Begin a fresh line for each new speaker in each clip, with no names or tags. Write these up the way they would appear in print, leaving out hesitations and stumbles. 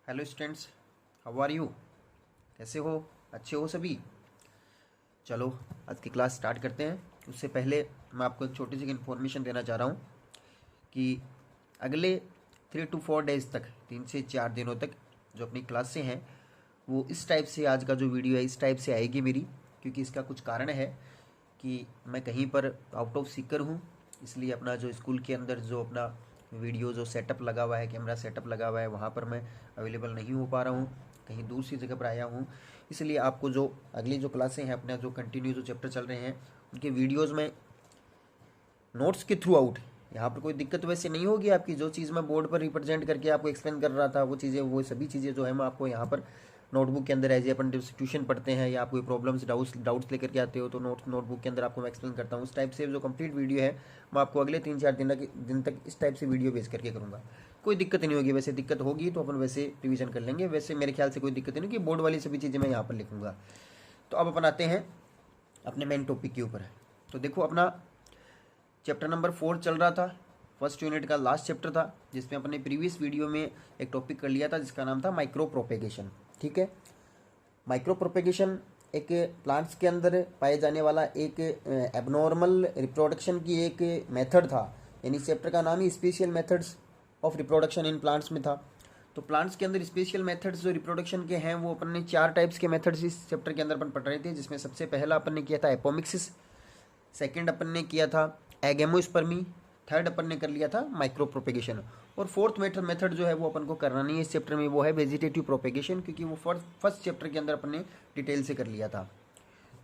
Hello students, how are you? कैसे हो? अच्छे हो सभी? चलो आज की क्लास स्टार्ट करते हैं। उससे पहले मैं आपको एक छोटी सी इन्फॉर्मेशन देना चाह रहा हूँ कि अगले 3 to 4 डेज तक, 3 से 4 दिनों तक जो अपनी क्लासें हैं वो इस टाइप से, आज का जो वीडियो है इस टाइप से आएगी मेरी। क्योंकि इसका कुछ कारण है कि मैं कहीं पर आउट ऑफ सीकर हूँ, इसलिए अपना जो स्कूल के अंदर जो अपना वीडियो जो सेटअप लगा हुआ है, कैमरा सेटअप लगा हुआ है, वहाँ पर मैं अवेलेबल नहीं हो पा रहा हूँ, कहीं दूर सी जगह पर आया हूँ। इसलिए आपको जो अगली जो क्लासें हैं, अपना जो कंटिन्यू जो चैप्टर चल रहे हैं उनके वीडियोज़ में नोट्स के थ्रू आउट, यहाँ पर कोई दिक्कत वैसे नहीं होगी आपकी। जो चीज़ मैं बोर्ड पर रिप्रेजेंट करके आपको एक्सप्लेन कर रहा था वो चीज़ें, वो सभी चीज़ें जो है मैं आपको यहाँ पर नोटबुक के अंदर एज ए अपन ट्यूशन पढ़ते हैं या आप कोई प्रॉब्लम्स डाउट्स लेकर के आते हो तो नोटबुक के अंदर आपको मैं एक्सप्लेन करता हूँ। उस टाइप से जो कंप्लीट वीडियो है मैं आपको अगले 3-4 दिन तक इस टाइप से वीडियो भेज करके करूँगा। कोई दिक्कत नहीं होगी, वैसे दिक्कत होगी तो अपन वैसे रिवीजन कर लेंगे। वैसे मेरे ख्याल से कोई दिक्कत नहीं होगी, बोर्ड वाली सभी चीज़ें मैं यहाँ पर लिखूँगा। तो अब अपन आते हैं अपने मेन टॉपिक के ऊपर। तो देखो, अपना चैप्टर नंबर 4 चल रहा था, फर्स्ट यूनिट का लास्ट चैप्टर था, जिसमें अपने प्रीवियस वीडियो में एक टॉपिक कर लिया था जिसका नाम था माइक्रो प्रोपेगेशन। ठीक है, माइक्रो प्रोपेगेशन एक प्लांट्स के अंदर पाए जाने वाला एक एबनॉर्मल रिप्रोडक्शन की एक मेथड था। यानी चैप्टर का नाम ही special methods of reproduction in plants में था। तो प्लांट्स के अंदर स्पेशल मेथड्स जो रिप्रोडक्शन के हैं वो अपन ने 4 टाइप्स के मेथड्स इस चैप्टर के अंदर अपन पढ़ रहे थे, जिसमें सबसे पहला अपन ने किया था एपोमिक्सिस, सेकंड अपन ने किया था एगेमोस्पर्मी, थर्ड अपन ने कर लिया था माइक्रो प्रोपेगेशन, और फोर्थ मेथड जो है वो अपन को करना नहीं है इस चैप्टर में, वो है वेजिटेटिव प्रोपेगेशन, क्योंकि वो फर्स्ट चैप्टर के अंदर अपन ने डिटेल से कर लिया था।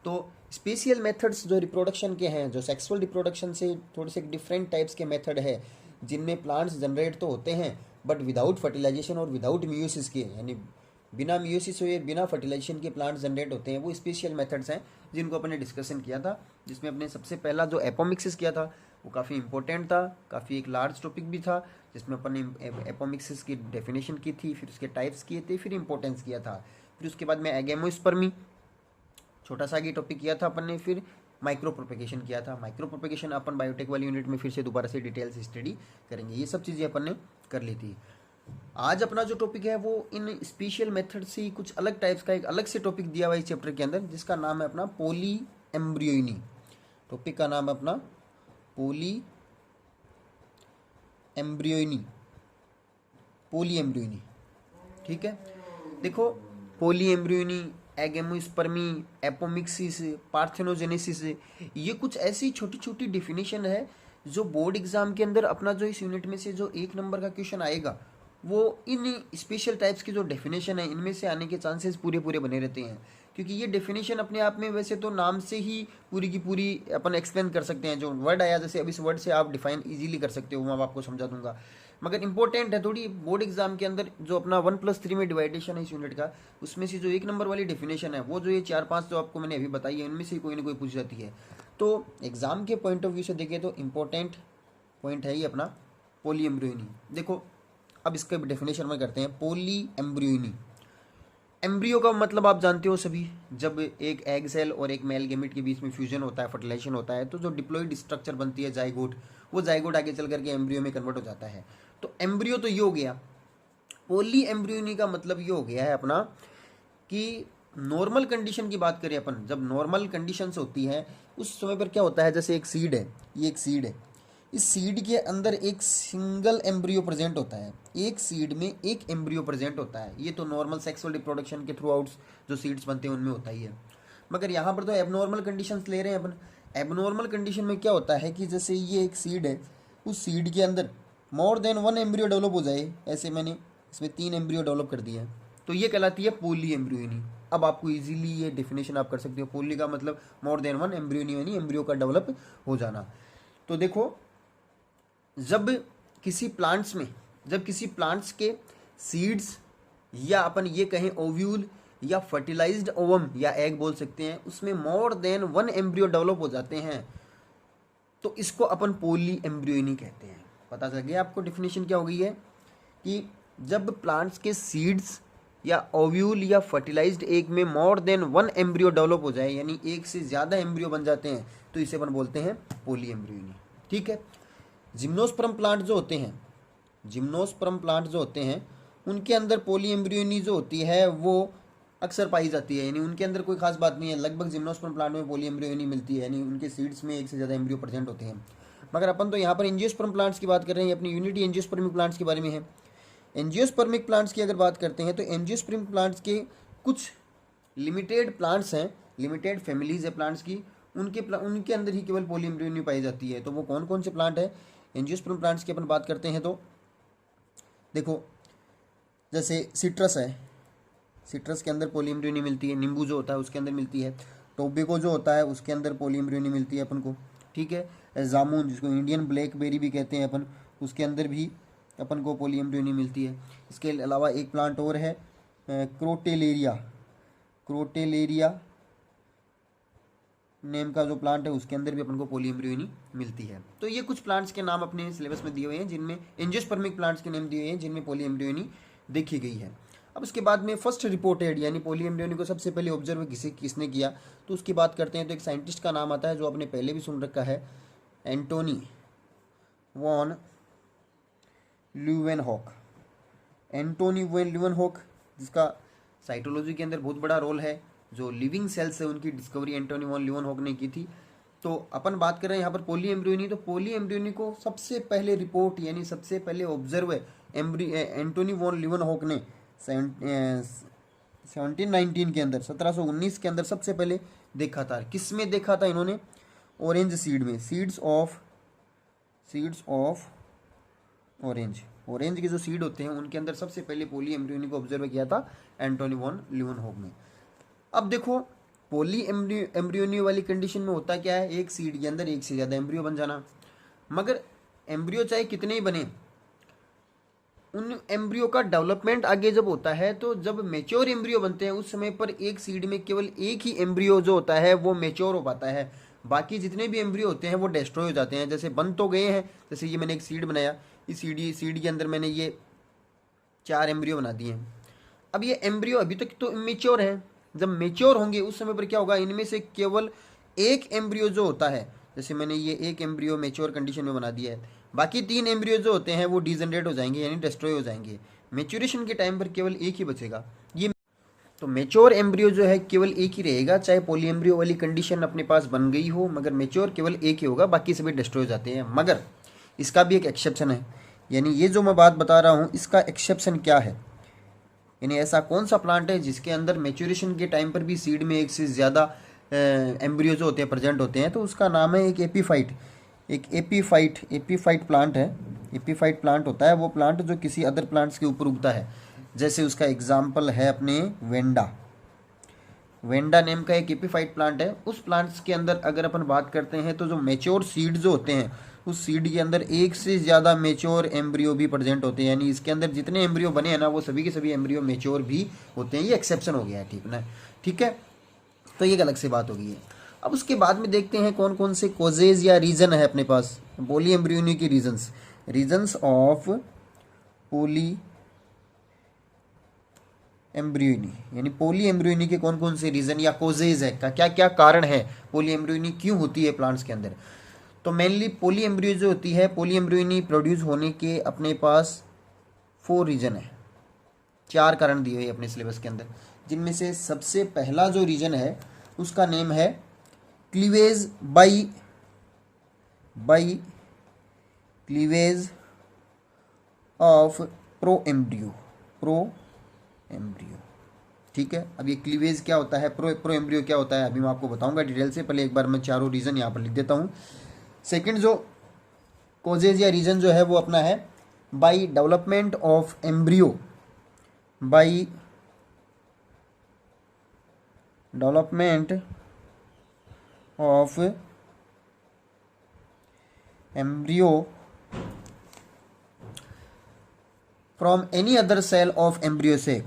तो स्पेशल मेथड्स जो रिप्रोडक्शन के हैं, जो सेक्सुअल रिप्रोडक्शन से थोड़े से डिफरेंट टाइप्स के मेथड है, जिनमें प्लांट्स जनरेट तो होते हैं बट विदाउट फर्टिलाइजेशन और विदाउट मियोसिस के, यानी बिना मियोसिस हुए बिना फर्टिलाइजेशन के प्लांट्स जनरेट होते हैं, वो स्पेशल मेथड्स हैं जिनको अपन ने डिस्कशन किया था। जिसमें अपने सबसे पहला जो एपोमिक्सिस किया था वो काफ़ी इंपॉर्टेंट था, काफ़ी एक लार्ज टॉपिक भी था, जिसमें अपन ने एपोमिक्सिस की डेफिनेशन की थी, फिर उसके टाइप्स किए थे, फिर इंपॉर्टेंस किया था। फिर उसके बाद में एगेमोस्पर्मी, छोटा सा ये टॉपिक किया था अपन ने, फिर माइक्रो प्रोपेगेशन किया था। माइक्रो प्रोपेगेशन अपन बायोटेक वाली यूनिट में फिर से दोबारा से डिटेल से स्टडी करेंगे। ये सब चीज़ें अपन ने कर ली थी। आज अपना जो टॉपिक है वो इन स्पेशल मेथड से कुछ अलग टाइप्स का एक अलग से टॉपिक दिया हुआ है इस चैप्टर के अंदर, जिसका नाम है अपना पोली एम्ब्रियोनी। टॉपिक का नाम है अपना पोली एम्ब्रियोनी, पोली एम्ब्रियोनी। ठीक है, देखो, पोली एम्ब्रियोनी, एगेमोस्पर्मी, एपोमिक्सिस, पार्थेनोजेनेसिस, ये कुछ ऐसी छोटी छोटी डिफिनेशन है जो बोर्ड एग्जाम के अंदर अपना जो इस यूनिट में से जो 1 नंबर का क्वेश्चन आएगा वो इन स्पेशल टाइप्स की जो डेफिनेशन है इनमें से आने के चांसेस पूरे पूरे बने रहते हैं। क्योंकि ये डेफिनेशन अपने आप में वैसे तो नाम से ही पूरी की पूरी अपन एक्सप्लेन कर सकते हैं। जो वर्ड आया, जैसे अब इस वर्ड से आप डिफाइन इजीली कर सकते हो, मैं आपको समझा दूंगा, मगर इंपॉर्टेंट है थोड़ी बोर्ड एग्जाम के अंदर जो अपना 1+3 में डिवाइडेशन है इस यूनिट का, उसमें से जो 1 नंबर वाली डेफिनेशन है वो जो ये 4-5 जो आपको मैंने अभी बताई है इनमें से कोई ना कोई पूछ जाती है। तो एग्जाम के पॉइंट ऑफ व्यू से देखें तो इंपॉर्टेंट पॉइंट है ये अपना पोली एम्ब्रियोनी। देखो, अब इसका डेफिनेशन में करते हैं। पोली एम्ब्रियोनी, एम्ब्रियो का मतलब आप जानते हो सभी, जब एक एग सेल और एक मेल गेमिट के बीच में फ्यूजन होता है, फर्टिलाइजेशन होता है, तो जो डिप्लॉइड स्ट्रक्चर बनती है जाइगोट, वो जाइगोट आगे चल करके एम्ब्रियो में कन्वर्ट हो जाता है। तो एम्ब्रियो तो ये हो गया। पोली एम्ब्रियोनी का मतलब ये हो गया है अपना कि नॉर्मल कंडीशन की बात करें अपन, जब नॉर्मल कंडीशंस होती हैं उस समय पर क्या होता है, जैसे एक सीड है, ये एक सीड है, इस सीड के अंदर एक सिंगल एम्ब्रियो प्रेजेंट होता है, एक सीड में एक एम्ब्रियो प्रेजेंट होता है। ये तो नॉर्मल सेक्सुअल रिप्रोडक्शन के थ्रू आउट जो सीड्स बनते हैं उनमें होता ही है। मगर यहाँ पर तो एबनॉर्मल कंडीशंस ले रहे हैं अपन। एबनॉर्मल कंडीशन में क्या होता है कि जैसे ये एक सीड है, उस सीड के अंदर मोर देन 1 एम्ब्रियो डेवलप हो जाए, ऐसे मैंने इसमें 3 एम्ब्रियो डेवलप कर दिए हैं, तो ये कहलाती है पोली एम्ब्रियोनी। अब आपको इजीली ये डेफिनेशन आप कर सकते हो, पोली का मतलब मोर देन 1 एम्ब्रियोनी, यानी एम्ब्रियो का डेवलप हो जाना। तो देखो, जब किसी प्लांट्स के सीड्स, या अपन ये कहें ओव्यूल या फर्टिलाइज्ड ओवम या एग बोल सकते हैं, उसमें मोर देन 1 एम्ब्रियो डेवलप हो जाते हैं तो इसको अपन पोली एम्ब्रियोनी कहते हैं। पता चल गया आपको डेफिनेशन क्या हो गई है कि जब प्लांट्स के सीड्स या ओव्यूल या फर्टिलाइज्ड एग में मोर देन 1 एम्ब्रियो डेवलप हो जाए, यानी एक से ज़्यादा एम्ब्रियो बन जाते हैं, तो इसे अपन बोलते हैं पोली एम्ब्रियोनी। ठीक है, जिम्नोस्पर्म प्लांट जो होते हैं उनके अंदर पॉली एम्ब्रियोनी जो होती है वो अक्सर पाई जाती है, यानी उनके अंदर कोई खास बात नहीं है। लगभग जिम्नोस्पर्म प्लांट में पॉली एम्ब्रियोनी मिलती है, यानी उनके सीड्स में एक से ज़्यादा एम्ब्रियो प्रेजेंट होते हैं। मगर अपन तो यहाँ पर एंजियोस्पर्म प्लांट्स की बात कर रहे हैं, अपनी यूनिटी एंजियोस्पर्मिक प्लांट्स के बारे में है। एंजियोस्पर्मिक प्लांट्स की अगर बात करते हैं तो एंजियोस्पर्मिक प्लांट्स के कुछ लिमिटेड प्लांट्स हैं, लिमिटेड फैमिलीज है प्लांट्स की, उनके अंदर ही केवल पॉली एम्ब्रियोनी पाई जाती है। तो वो कौन कौन से प्लांट है एंजियोस्पर्म प्लांट्स की अपन बात करते हैं तो देखो, जैसे सिट्रस है, सिट्रस के अंदर पॉली एम्ब्रियोनी मिलती है। नींबू जो होता है उसके अंदर मिलती है। टोबैको जो होता है उसके अंदर पॉली एम्ब्रियोनी मिलती है अपन को, ठीक है। जामुन जिसको इंडियन ब्लैकबेरी भी कहते हैं अपन, उसके अंदर भी अपन को पॉली एम्ब्रियोनी मिलती है। इसके अलावा एक प्लांट और है क्रोटेलेरिया, क्रोटेलेरिया नेम का जो प्लांट है उसके अंदर भी अपन को पॉली एम्ब्रियोनी मिलती है। तो ये कुछ प्लांट्स के नाम अपने सिलेबस में दिए हुए हैं जिनमें एंजियोस्पर्मिक प्लांट्स के नाम दिए हुए हैं जिनमें पॉली एम्ब्रियोनी देखी गई है। अब उसके बाद में फर्स्ट रिपोर्टेड यानी पॉली एम्ब्रियोनी को सबसे पहले ऑब्जर्व किसने किया तो उसकी बात करते हैं तो एक साइंटिस्ट का नाम आता है जो आपने पहले भी सुन रखा है, Antony von Leeuwenhoek. Antony von Leeuwenhoek जिसका साइटोलॉजी के अंदर बहुत बड़ा रोल है, जो लिविंग सेल्स है उनकी डिस्कवरी एंटोनी वॉन ल्यूवेनहॉक ने की थी। तो अपन बात कर रहे हैं यहाँ पर पॉली एम्ब्रियोनी, तो पॉली एम्ब्रियोनी को सबसे पहले रिपोर्ट यानी सबसे पहले ऑब्जर्व एंटोनी वॉन ल्यूवेनहॉक ने 1719 के अंदर 1719 के अंदर सबसे पहले देखा था। किस में देखा था इन्होंने? ऑरेंज सीड में, सीड्स ऑफ ऑरेंज, ऑरेंज के जो सीड होते हैं उनके अंदर सबसे पहले पॉली एम्ब्रियोनी को ऑब्जर्व किया था एंटोनी वॉन ल्यूवेनहॉक ने। अब देखो पॉली एम्ब्रियोनी वाली कंडीशन में होता क्या है, एक सीड के अंदर एक से ज़्यादा एम्ब्रियो बन जाना। मगर एम्ब्रियो चाहे कितने ही बने, उन एम्ब्रियो का डेवलपमेंट आगे जब होता है तो जब मेच्योर एम्ब्रियो बनते हैं उस समय पर एक सीड में केवल एक ही एम्ब्रियो जो होता है वो मेच्योर हो पाता है, बाकी जितने भी एम्ब्रियो होते हैं वो डिस्ट्रॉय हो जाते हैं। जैसे बन तो गए हैं, जैसे ये मैंने एक सीड बनाया, इस सीड के अंदर मैंने ये 4 एम्ब्रियो बना दिए हैं। अब ये एम्ब्रियो अभी तक तो इमेच्योर है, जब मेच्योर होंगे उस समय पर क्या होगा, इनमें से केवल एक एम्ब्रियो जो होता है, जैसे मैंने ये एक एम्ब्रियो मेच्योर कंडीशन में बना दिया है, बाकी 3 एम्ब्रियो जो होते हैं वो डिजनरेट हो जाएंगे यानी डिस्ट्रॉय हो जाएंगे। मेच्योरेशन के टाइम पर केवल एक ही बचेगा। ये तो मेच्योर एम्ब्रियो जो है केवल एक ही रहेगा, चाहे पॉली एम्ब्रियो वाली कंडीशन अपने पास बन गई हो, मगर मेच्योर केवल एक ही होगा, बाकी सभी डिस्ट्रॉय हो जाते हैं। मगर इसका भी एक एक्सेप्शन है, यानी ये जो मैं बात बता रहा हूँ इसका एक्सेप्शन क्या है, यानी ऐसा कौन सा प्लांट है जिसके अंदर मेच्योरेशन के टाइम पर भी सीड में एक से ज़्यादा एम्ब्रियो जो होते हैं प्रेजेंट होते हैं, तो उसका नाम है एक एपीफाइट। एक एपीफाइट प्लांट है। एपीफाइट प्लांट होता है वो प्लांट जो किसी अदर प्लांट्स के ऊपर उगता है। जैसे उसका एग्जाम्पल है अपने वेंडा, वेंडा नेम का एक एपीफाइट प्लांट है। उस प्लांट्स के अंदर अगर अपन बात करते हैं तो जो मेच्योर सीड जो होते हैं उस सीड के अंदर एक से ज़्यादा मेच्योर एम्ब्रियो भी प्रेजेंट होते हैं, यानी इसके अंदर जितने एम्ब्रियो बने हैं ना वो सभी के सभी एम्ब्रियो मेच्योर भी होते हैं। ये एक्सेप्शन हो गया है, ठीक ना, ठीक है। तो ये अलग से बात हो गई है। अब उसके बाद में देखते हैं कौन कौन से कोजेज या रीजन है अपने पास पॉली एम्ब्रियोनी की रीजन्स ऑफ पॉली एम्ब्रियोनी, यानी पॉली एम्ब्रियोनी के कौन कौन से रीजन या कोजेज है, का क्या क्या कारण है, पॉली एम्ब्रियोनी क्यों होती है प्लांट्स के अंदर। तो मेनली पॉली एम्ब्रियो जो होती है, पॉली एम्ब्रियोनी प्रोड्यूस होने के अपने पास 4 रीजन है, 4 कारण दिए हुए अपने सिलेबस के अंदर, जिनमें से सबसे पहला जो रीजन है उसका नेम है cleavage by cleavage of pro embryo, ठीक है। अब ये क्लीवेज क्या होता है, प्रो एम्ब्रियो क्या होता है, अभी मैं आपको बताऊंगा डिटेल से। पहले एक बार मैं चारों रीजन यहाँ पर लिख देता हूँ। सेकंड जो कोजेज या रीजन जो है वो अपना है by development of embryo, by development of embryo from any other cell of embryo sac,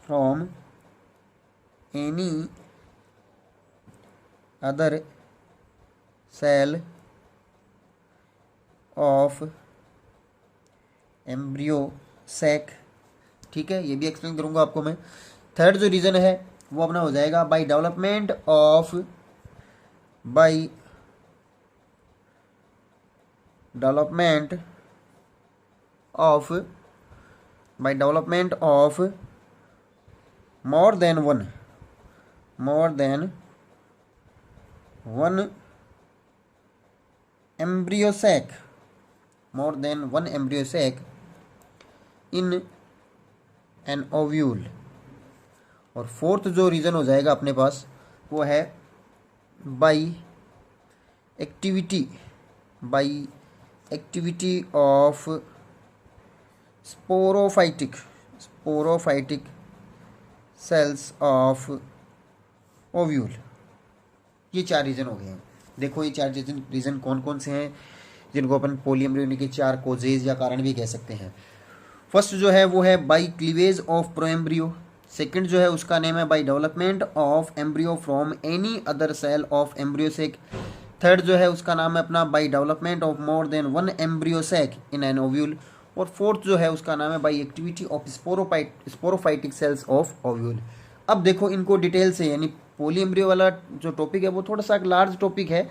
from any other cell of embryo sac, ठीक है। ये भी एक्सप्लेन करूंगा आपको मैं। थर्ड जो रीजन है वो अपना हो जाएगा by development of by development of more than one embryo sac in an ovule। और फोर्थ जो रीज़न हो जाएगा अपने पास वो है by activity of sporophytic cells of ovule. ये 4 रीज़न हो गए हैं। देखो ये 4 रीज़न कौन कौन से हैं जिनको अपन पोलीएम्ब्रियोनी के 4 कोजेज या कारण भी कह सकते हैं। फर्स्ट जो है वो है by cleavage of proembryo. Second जो है उसका नेम है by development of embryo from any other cell of embryo sac. Third जो है उसका नाम है अपना by development of more than one embryo sac in an ovule. और फोर्थ जो है उसका नाम है by activity of sporophytic cells of ovule. अब देखो इनको डिटेल से, यानी पोलीएम्ब्रियो वाला जो टॉपिक है वो थोड़ा सा लार्ज टॉपिक है,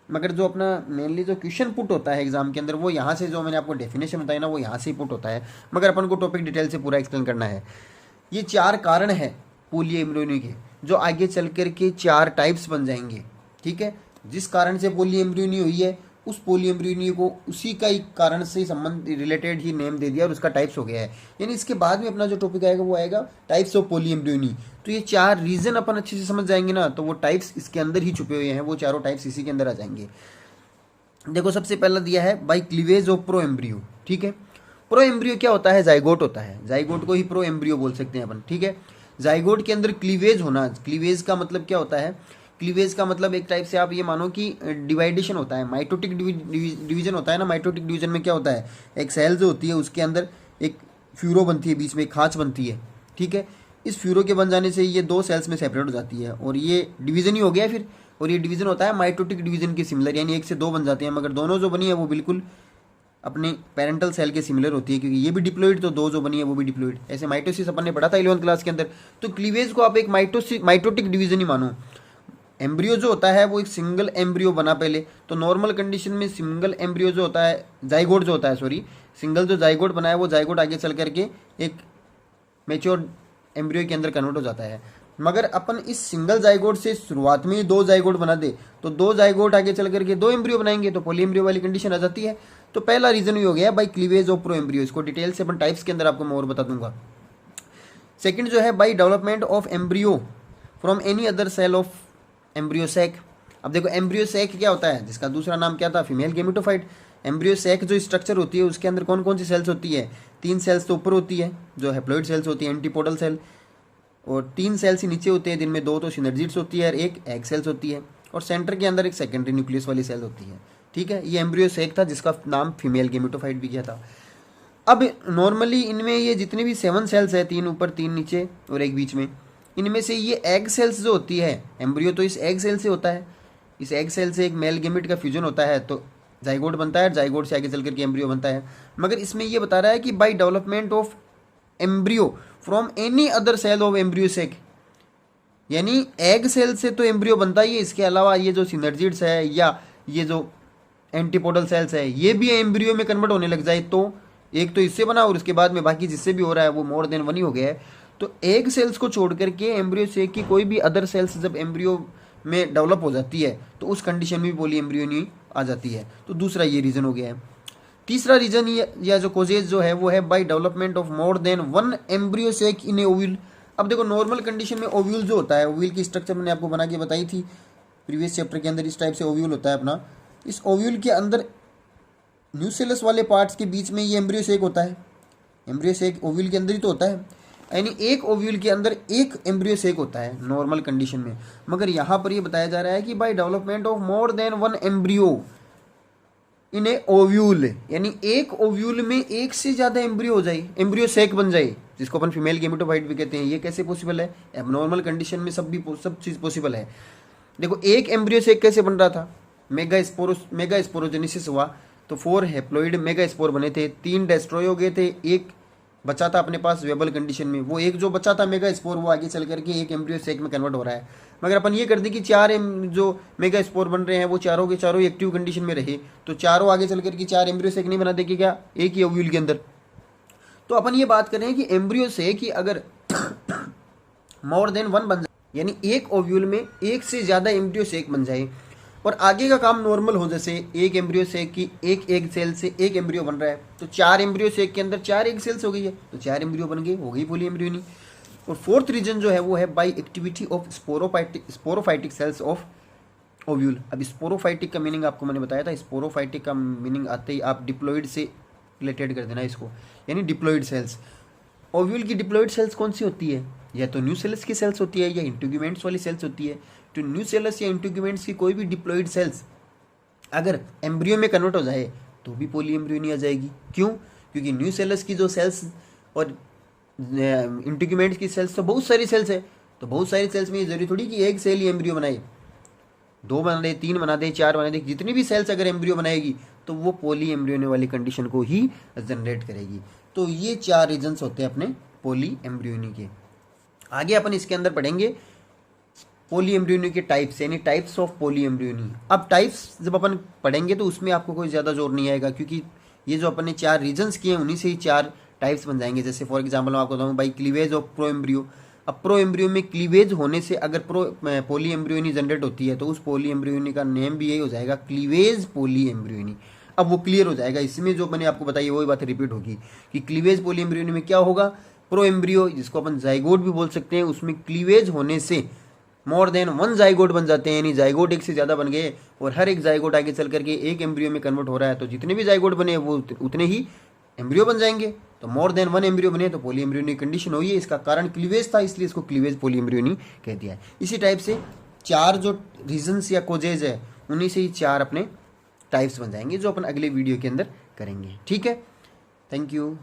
मगर जो अपना मेनली जो क्वेश्चन पुट होता है एग्जाम के अंदर वो यहाँ से, जो मैंने आपको डेफिनेशन बताई ना, वो यहाँ से ही पुट होता है, मगर अपन को टॉपिक डिटेल से पूरा एक्सप्लेन करना है। ये 4 कारण है पोलीएम्ब्रियोनी के, जो आगे चल कर के 4 टाइप्स बन जाएंगे। ठीक है, जिस कारण से पोलीएम्ब्रियोनी हुई है उस पोलीएम्ब्रियोनी को उसी का ही कारण से संबंध रिलेटेड ही नेम दे दिया और उसका टाइप्स हो गया है। यानी इसके बाद में अपना जो टॉपिक आएगा वो आएगा टाइप्स ऑफ पोलीएम्ब्रियोनी। तो ये 4 रीजन अपन अच्छे से समझ जाएंगे ना, तो वो टाइप्स इसके अंदर ही छुपे हुए हैं, वो चारों टाइप्स इसी के अंदर आ जाएंगे। देखो सबसे पहला दिया है बाई क्लीवेज ऑफ प्रोएम्ब्रियो। ठीक है, प्रोएम्ब्रियो क्या होता है? जाइगोट होता है। जाइगोट को ही प्रोएम्ब्रियो बोल सकते हैं अपन। ठीक है, जाइगोट के अंदर क्लीवेज होना। क्लीवेज का मतलब क्या होता है? क्लीवेज का मतलब एक टाइप से आप ये मानो कि डिवाइडेशन होता है, माइटोटिक डिवीजन होता है ना। माइटोटिक डिवीजन में क्या होता है? एक सेल जो होती है उसके अंदर एक फ्यूरो बनती है, बीच में एक खांच बनती है। ठीक है, इस फ्यूरो के बन जाने से ये 2 सेल्स में सेपरेट हो जाती है और ये डिवीजन ही हो गया फिर। और ये डिवीजन होता है माइटोटिक डिवीजन के सिमिलर, यानी 1 से 2 बन जाते हैं, मगर दोनों जो बनी है वो बिल्कुल अपने पेरेंटल सेल के सिमिलर होती है, क्योंकि ये भी डिप्लॉइड तो 2 जो बनी है वो भी डिप्लॉइड। ऐसे माइटोसिस अपन ने पढ़ा था 11th क्लास के अंदर। तो क्लीवेज को आप एक माइटोटिक डिवीजन ही मानो। एम्ब्रियो जो होता है वो एक सिंगल एम्ब्रियो बना पहले, तो नॉर्मल कंडीशन में सिंगल एम्ब्रियो जो होता है, जाइगोट जो होता है, सिंगल जो जाइगोट बना है वो जाइगोट आगे चल करके एक मैच्योर एम्ब्रियो के अंदर कन्वर्ट हो जाता है। मगर अपन इस सिंगल जाइगोट से शुरुआत में ही 2 जाइगोट बना दे तो 2 जाइगोट आगे चल करके 2 एम्ब्रियो बनाएंगे, तो पोलीएम्ब्रियो वाली कंडीशन आ जाती है। तो पहला रीजन ही हो गया बाई क्लीवेज ऑफ प्रोएम्ब्रियो। इसको डिटेल से अपन टाइप्स के अंदर आपको मैं और बता दूंगा। सेकंड जो है by development of embryo from any other cell of embryo sac. अब देखो एम्ब्रियो सैक क्या होता है, जिसका दूसरा नाम क्या था? Female gametophyte. एम्ब्रियो सैक जो स्ट्रक्चर होती है उसके अंदर कौन कौन सी सेल्स होती है? 3 सेल्स तो ऊपर होती है जो हैप्लॉइड सेल्स होती है, एंटीपोडल सेल, और 3 सेल्स ही नीचे होते हैं, जिनमें 2 तो सिनर्जिड्स होती है और 1 एग सेल्स होती है, और सेंटर के अंदर एक सेकेंडरी न्यूक्लियस वाली सेल होती है। ठीक है, ये एम्ब्रियो सैक था जिसका नाम फीमेल गेमेटोफाइट भी किया था। अब नॉर्मली इनमें ये जितने भी 7 सेल्स है, 3 ऊपर 3 नीचे और 1 बीच में, इनमें से ये एग सेल्स जो होती है, एम्ब्रियो तो इस एग सेल से होता है, इस एग सेल से एक मेल गेमेट का फ्यूजन होता है तो जाइगोट बनता है, जाइगोट से आगे चल करके एम्ब्रियो बनता है। मगर इसमें ये बता रहा है कि by development of embryo from any other cell of embryo sac, यानी एग सेल से तो एम्ब्रियो बनता ही है, इसके अलावा ये जो सिनर्जिड्स है या ये जो एंटीपोडल सेल्स है ये भी एम्ब्रियो में कन्वर्ट होने लग जाए, तो एक तो इससे बना और उसके बाद में बाकी जिससे भी हो रहा है वो मोर देन 1 ही हो गया है। तो एग सेल्स को छोड़ करके एम्ब्रियो सेक की कोई भी अदर सेल्स जब एम्ब्रियो में डेवलप हो जाती है तो उस कंडीशन में भी पोलीएम्ब्रियोनी आ जाती है। तो दूसरा ये रीज़न हो गया है। तीसरा रीज़न या जो कोजेज जो है वो है by development of more then 1 embryo sac in A ovule. अब देखो नॉर्मल कंडीशन में ओव्यूल जो होता है, ओव्यूल की स्ट्रक्चर मैंने आपको बना के बताई थी प्रीवियस चैप्टर के अंदर। इस टाइप से ओव्यूल होता है अपना। इस ओव्यूल के अंदर न्यूसेलस वाले पार्ट्स के बीच में ये एम्ब्रियो सेक होता है। एम्ब्रियो सेक ओव्यूल के अंदर ही तो होता है, यानी एक ओव्यूल के अंदर एक एम्ब्रियो सेक होता है नॉर्मल कंडीशन में। मगर यहाँ पर ये बताया जा रहा है कि bye development of more then 1 embryo in A ovule, यानी एक ओव्यूल में 1 से ज़्यादा एम्ब्रियो हो जाए, एम्ब्रियो सेक बन जाए, जिसको अपन फीमेल गेमेटोफाइट भी कहते हैं। ये कैसे पॉसिबल है? एबनॉर्मल कंडीशन में सब चीज़ पॉसिबल है। देखो एक एम्ब्रियो सेक कैसे बन रहा था? मेगा स्पोरोजेनेसिस हुआ तो 4 हैप्लॉइड मेगा स्पोर बने थे, 3 डिस्ट्रॉय हो गए थे, 1 बचा था अपने पास वेबल कंडीशन में। वो एक जो बचा था मेगा स्पोर वो आगे चल करके एक एम्ब्रियो सेक में कन्वर्ट हो रहा है। मगर अपन ये कर दें कि 4 जो मेगा स्पोर बन रहे हैं वो चारों के चारों एक्टिव कंडीशन में रहे, तो चारों आगे चल करके 4 एम्ब्रियो सेक नहीं बना देंगे क्या एक ही ओव्यूल के अंदर? तो अपन ये बात कर रहे हैं कि एम्ब्रियो से कि अगर मोर देन वन बन जाए, यानी एक ओव्यूल में एक से ज़्यादा एम्ब्रियो सेक बन जाए और आगे का काम नॉर्मल हो, जैसे एक एम्ब्रियो सेक की एक एग सेल से एक एम्ब्रियो बन रहा है, तो 4 एम्ब्रियो सेक के अंदर 4 एग सेल्स हो गई है, तो 4 एम्ब्रियो बन गए, हो गई पॉली एम्ब्रियोनी। और फोर्थ रीजन जो है वो है by activity of sporophytic cells of ovule. अब स्पोरोफाइटिक का मीनिंग आपको मैंने बताया था, स्पोरोफाइटिक का मीनिंग आते ही आप डिप्लॉइड से रिलेटेड कर देना इसको, यानी डिप्लॉइड सेल्स। ओव्यूल की डिप्लॉइड सेल्स कौन सी होती है? या तो न्यूसेलस की सेल्स होती है या इंटीग्यूमेंट्स वाली सेल्स होती है। तो न्यूसेलस या इंटीग्यूमेंट्स की कोई भी डिप्लॉइड सेल्स अगर एम्ब्रियो में कन्वर्ट हो जाए तो भी पॉली एम्ब्रियोनी आ जाएगी। क्यों? क्योंकि न्यूसेलस की जो सेल्स और इंटीग्यूमेंट्स की सेल्स तो बहुत सारी सेल्स है, तो बहुत सारी सेल्स में ये जरूरी थोड़ी कि एक सेल ही एम्ब्रियो बनाए, 2 बना दे, 3 बना दे, 4 बना दे, जितनी भी सेल्स अगर एम्ब्रियो बनाएगी तो वो पॉली एम्ब्रियोनी वाली कंडीशन को ही जनरेट करेगी। तो ये 4 रीजन्स होते हैं अपने पॉली एम्ब्रियोनी के। आगे अपन इसके अंदर पढ़ेंगे पॉली एम्ब्रियोनी के टाइप्स, यानी टाइप्स ऑफ पॉली एम्ब्रियोनी। अब टाइप्स जब अपन पढ़ेंगे तो उसमें आपको कोई ज़्यादा जोर नहीं आएगा, क्योंकि ये जो अपन ने 4 रीजन्स किए हैं उन्हीं से ही 4 टाइप्स बन जाएंगे। जैसे फॉर एग्जाम्पल मैं आपको बताऊँ by cleavage of pro embryo. अब प्रो एम्ब्रियो में क्लीवेज होने से अगर पॉली एम्ब्रियोनी जनरेट होती है तो उस पॉली एम्ब्रियोनी का नेम भी यही हो जाएगा, क्लीवेज पॉली एम्ब्रियोनी। अब वो क्लियर हो जाएगा, इसमें जो मैंने आपको बताई वही बात रिपीट होगी कि क्लीवेज पॉली एम्ब्रियोनी में क्या होगा, प्रो एम्ब्रियो जिसको अपन जाइगोट भी बोल सकते हैं, उसमें क्लीवेज होने से मोर देन वन जाइगोट बन जाते हैं, यानी जाइगोट एक से ज़्यादा बन गए और हर एक जाइगोट आगे चल करके एक एम्ब्रियो में कन्वर्ट हो रहा है, तो जितने भी जाइगोट बने वो उतने ही एम्ब्रियो बन जाएंगे। तो मोर देन वन एम्ब्रियो बने तो पॉली एम्ब्रियोनी कंडीशन हुई है, इसका कारण क्लीवेज था, इसलिए इसको क्लीवेज पॉली एम्ब्रियोनी कह दिया है। इसी टाइप से 4 जो रीजन्स या कोजेज है उन्हीं से ही 4 अपने टाइप्स बन जाएंगे, जो अपन अगले वीडियो के अंदर करेंगे। ठीक है, थैंक यू।